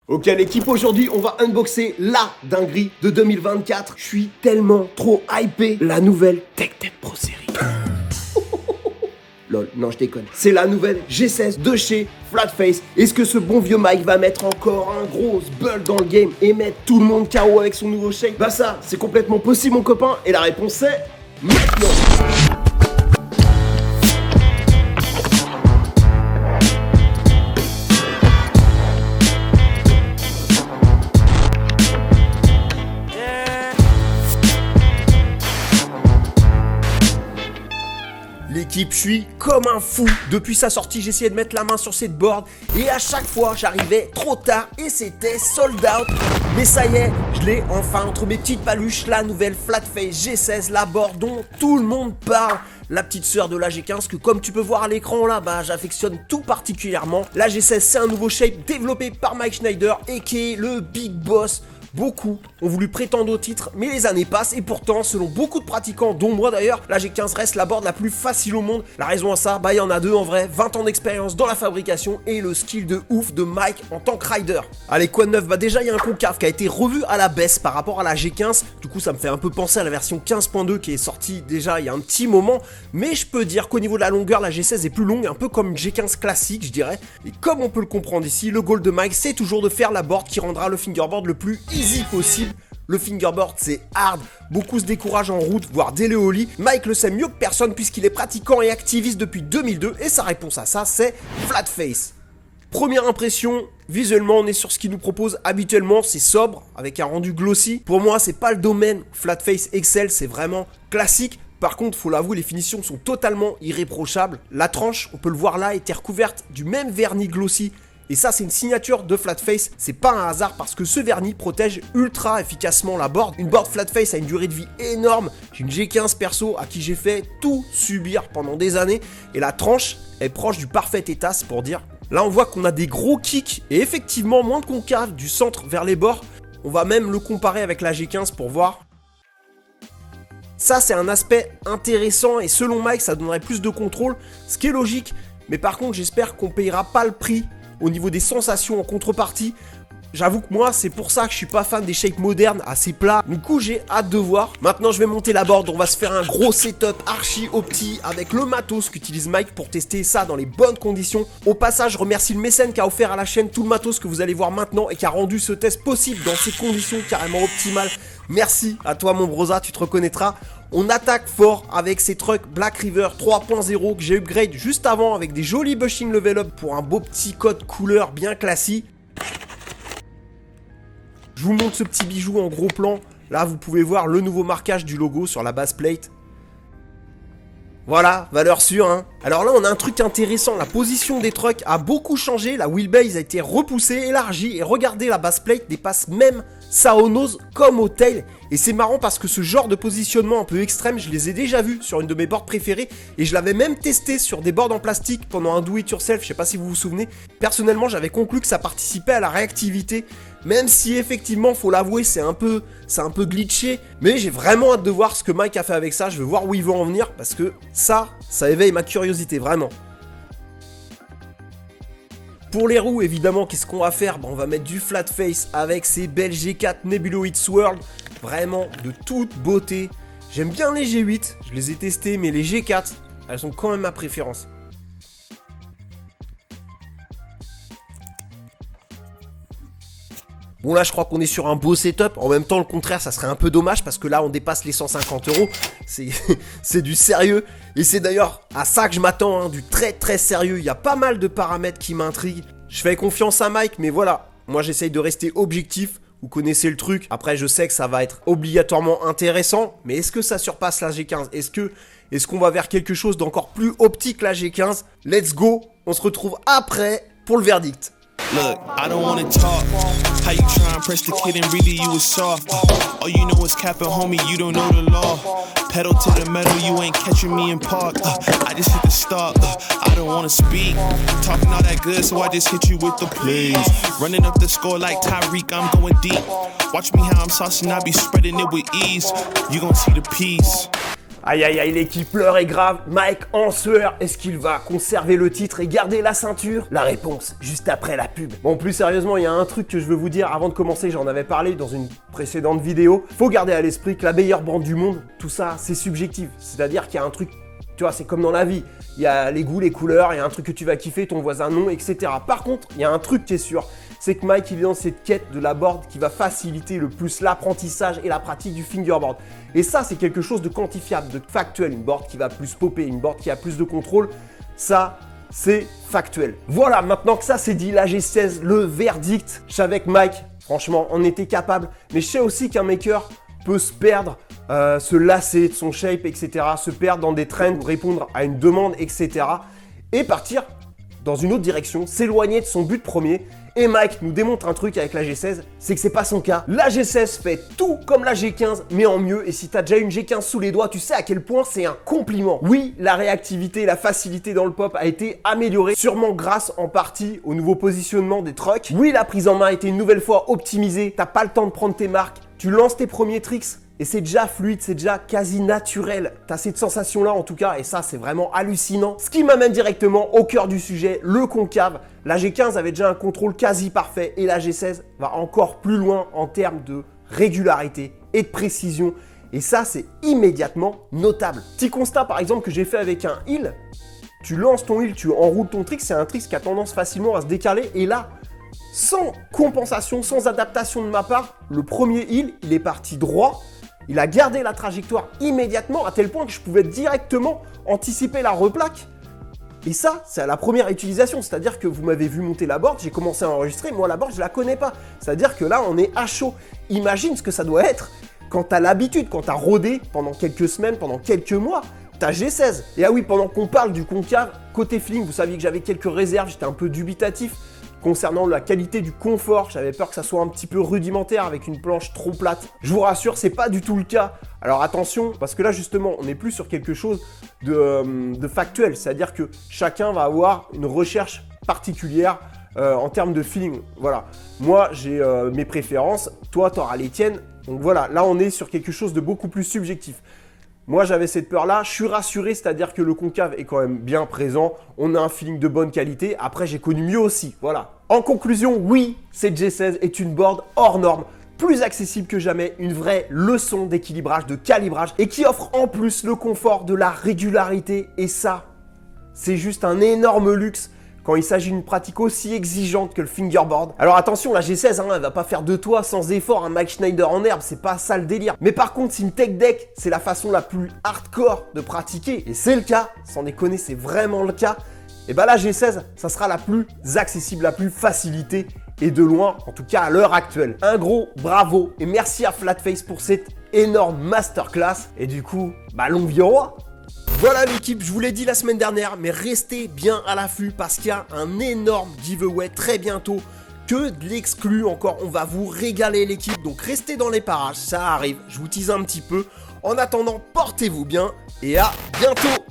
Ok l'équipe, aujourd'hui on va unboxer la dinguerie de 2024. Je suis tellement trop hypé. La nouvelle TechTech Pro Series. Lol, non je déconne. C'est la nouvelle G16 de chez Flatface. Est-ce que ce bon vieux Mike va mettre encore un gros bull dans le game et mettre tout le monde KO avec son nouveau shape? Bah ça, c'est complètement possible mon copain. Et la réponse est maintenant. L'équipe, je suis comme un fou. Depuis sa sortie, j'essayais de mettre la main sur cette board et à chaque fois, j'arrivais trop tard et c'était sold out. Mais ça y est, je l'ai enfin entre mes petites paluches, la nouvelle Flatface G16, la board dont tout le monde parle. La petite sœur de la G15 que comme tu peux voir à l'écran là, j'affectionne tout particulièrement. La G16, c'est un nouveau shape développé par Mike Schneider et qui est le big boss. Beaucoup ont voulu prétendre au titre, mais les années passent et pourtant, selon beaucoup de pratiquants, dont moi d'ailleurs, la G15 reste la board la plus facile au monde. La raison à ça, il y en a deux en vrai, 20 ans d'expérience dans la fabrication et le skill de ouf de Mike en tant que rider. Allez, quoi de neuf? Déjà, il y a un concave qui a été revu à la baisse par rapport à la G15. Du coup, ça me fait un peu penser à la version 15.2 qui est sortie déjà il y a un petit moment. Mais je peux dire qu'au niveau de la longueur, la G16 est plus longue, un peu comme une G15 classique, je dirais. Et comme on peut le comprendre ici, le goal de Mike, c'est toujours de faire la board qui rendra le fingerboard le plus easy possible. Le fingerboard c'est hard, beaucoup se découragent en route, voire dès le holly. Mike le sait mieux que personne puisqu'il est pratiquant et activiste depuis 2002 et sa réponse à ça c'est Flatface. Première impression, visuellement on est sur ce qu'il nous propose habituellement, c'est sobre, avec un rendu glossy. Pour moi c'est pas le domaine Flatface excelle, c'est vraiment classique. Par contre, faut l'avouer, les finitions sont totalement irréprochables. La tranche, on peut le voir là, était recouverte du même vernis glossy. Et ça, c'est une signature de Flatface, c'est pas un hasard parce que ce vernis protège ultra efficacement la board. Une board Flatface a une durée de vie énorme. J'ai une G15 perso à qui j'ai fait tout subir pendant des années. Et la tranche est proche du parfait état, c'est pour dire. Là, on voit qu'on a des gros kicks et effectivement moins de concave du centre vers les bords. On va même le comparer avec la G15 pour voir. Ça, c'est un aspect intéressant et selon Mike, ça donnerait plus de contrôle, ce qui est logique. Mais par contre, j'espère qu'on payera pas le prix au niveau des sensations en contrepartie. J'avoue que moi, c'est pour ça que je suis pas fan des shapes modernes assez plats. Du coup, j'ai hâte de voir. Maintenant, je vais monter la board. On va se faire un gros setup archi opti avec le matos qu'utilise Mike pour tester ça dans les bonnes conditions. Au passage, je remercie le mécène qui a offert à la chaîne tout le matos que vous allez voir maintenant et qui a rendu ce test possible dans ces conditions carrément optimales. Merci à toi, mon brosa, tu te reconnaîtras. On attaque fort avec ces trucks Black River 3.0 que j'ai upgrade juste avant avec des jolis bushing level up pour un beau petit code couleur bien classique. Je vous montre ce petit bijou en gros plan. Là, vous pouvez voir le nouveau marquage du logo sur la base plate. Voilà, valeur sûre, hein. Alors là, on a un truc intéressant. La position des trucks a beaucoup changé. La wheelbase a été repoussée, élargie. Et regardez, la base plate dépasse même ça au nose comme au tail. Et c'est marrant parce que ce genre de positionnement un peu extrême, je les ai déjà vus sur une de mes boards préférées. Et je l'avais même testé sur des boards en plastique pendant un do it yourself. Je sais pas si vous vous souvenez. Personnellement, j'avais conclu que ça participait à la réactivité. Même si effectivement, faut l'avouer, c'est un peu glitché. Mais j'ai vraiment hâte de voir ce que Mike a fait avec ça. Je veux voir où il veut en venir parce que ça éveille ma curiosité, vraiment. Pour les roues, évidemment, qu'est-ce qu'on va faire? On va mettre du Flatface avec ces belles G4 Nebuloid Swirl. Vraiment de toute beauté. J'aime bien les G8, je les ai testés, mais les G4, elles sont quand même ma préférence. Bon là je crois qu'on est sur un beau setup, en même temps le contraire ça serait un peu dommage parce que là on dépasse les 150 €, c'est du sérieux et c'est d'ailleurs à ça que je m'attends, hein, du très très sérieux, il y a pas mal de paramètres qui m'intriguent. Je fais confiance à Mike mais voilà, moi j'essaye de rester objectif, vous connaissez le truc, après je sais que ça va être obligatoirement intéressant, mais est-ce que ça surpasse la G15? Est-ce qu'on va vers quelque chose d'encore plus optique la G15? Let's go, on se retrouve après pour le verdict. Look, I don't wanna talk. How you try and press the kid and really you was soft. All you know is capping, homie, you don't know the law. Pedal to the metal, you ain't catching me in park. I just hit the start. I don't wanna speak. Talking all that good, so I just hit you with the plays. Running up the score like Tyreek, I'm going deep. Watch me how I'm saucing, I be spreading it with ease. You gon' see the peace. Aïe aïe aïe, l'équipe, l'heure est grave. Mike en sueur, est-ce qu'il va conserver le titre et garder la ceinture? La réponse, juste après la pub. Bon, plus sérieusement, il y a un truc que je veux vous dire avant de commencer, j'en avais parlé dans une précédente vidéo. Faut garder à l'esprit que la meilleure bande du monde, tout ça, c'est subjectif. C'est-à-dire qu'il y a un truc, tu vois, c'est comme dans la vie. Il y a les goûts, les couleurs, il y a un truc que tu vas kiffer, ton voisin non, etc. Par contre, il y a un truc qui est sûr, c'est que Mike, il est dans cette quête de la board qui va faciliter le plus l'apprentissage et la pratique du fingerboard. Et ça, c'est quelque chose de quantifiable, de factuel. Une board qui va plus popper, une board qui a plus de contrôle, ça, c'est factuel. Voilà, maintenant que ça c'est dit, la G16, le verdict. Je savais que Mike, franchement, en était capable. Mais je sais aussi qu'un maker peut se perdre, se lasser de son shape, etc. Se perdre dans des trends, répondre à une demande, etc. Et partir dans une autre direction, s'éloigner de son but premier. Et Mike nous démontre un truc avec la G16, c'est que c'est pas son cas. La G16 fait tout comme la G15, mais en mieux. Et si t'as déjà une G15 sous les doigts, tu sais à quel point c'est un compliment. Oui, la réactivité, la facilité dans le pop a été améliorée, sûrement grâce en partie au nouveau positionnement des trucks. Oui, la prise en main a été une nouvelle fois optimisée. T'as pas le temps de prendre tes marques, tu lances tes premiers tricks. Et c'est déjà fluide, c'est déjà quasi naturel. T'as cette sensation-là en tout cas, et ça c'est vraiment hallucinant. Ce qui m'amène directement au cœur du sujet, le concave. La G15 avait déjà un contrôle quasi parfait, et la G16 va encore plus loin en termes de régularité et de précision. Et ça c'est immédiatement notable. Petit constat par exemple que j'ai fait avec un heel. Tu lances ton heel, tu enroules ton trick, c'est un trick qui a tendance facilement à se décaler, et là, sans compensation, sans adaptation de ma part, le premier heel, il est parti droit. Il a gardé la trajectoire immédiatement à tel point que je pouvais directement anticiper la replaque. Et ça, c'est à la première utilisation. C'est-à-dire que vous m'avez vu monter la board, j'ai commencé à enregistrer. Moi, la board, je la connais pas. C'est-à-dire que là, on est à chaud. Imagine ce que ça doit être quand tu as l'habitude, quand tu as rodé pendant quelques semaines, pendant quelques mois, ta G16. Et ah oui, pendant qu'on parle du concave, côté feeling, vous saviez que j'avais quelques réserves, j'étais un peu dubitatif. Concernant la qualité du confort, j'avais peur que ça soit un petit peu rudimentaire avec une planche trop plate. Je vous rassure, c'est pas du tout le cas. Alors attention, parce que là justement, on n'est plus sur quelque chose de factuel. C'est-à-dire que chacun va avoir une recherche particulière en termes de feeling. Voilà, moi j'ai mes préférences, toi tu auras les tiennes. Donc voilà, là on est sur quelque chose de beaucoup plus subjectif. Moi, j'avais cette peur-là. Je suis rassuré, c'est-à-dire que le concave est quand même bien présent. On a un feeling de bonne qualité. Après, j'ai connu mieux aussi. Voilà. En conclusion, oui, cette G16 est une board hors norme, plus accessible que jamais, une vraie leçon d'équilibrage, de calibrage et qui offre en plus le confort de la régularité. Et ça, c'est juste un énorme luxe quand il s'agit d'une pratique aussi exigeante que le fingerboard. Alors attention, la G16, elle va pas faire de toi sans effort un Mike Schneider en herbe, c'est pas ça le délire. Mais par contre, si une tech deck, c'est la façon la plus hardcore de pratiquer, et c'est le cas, sans déconner, c'est vraiment le cas, et bah la G16, ça sera la plus accessible, la plus facilitée, et de loin, en tout cas à l'heure actuelle. Un gros bravo, et merci à Flatface pour cette énorme masterclass, et du coup, bah longue vie au roi. Voilà l'équipe, je vous l'ai dit la semaine dernière, mais restez bien à l'affût parce qu'il y a un énorme giveaway très bientôt, que de l'exclu encore, on va vous régaler l'équipe, donc restez dans les parages, ça arrive, je vous tease un petit peu. En attendant, portez-vous bien et à bientôt.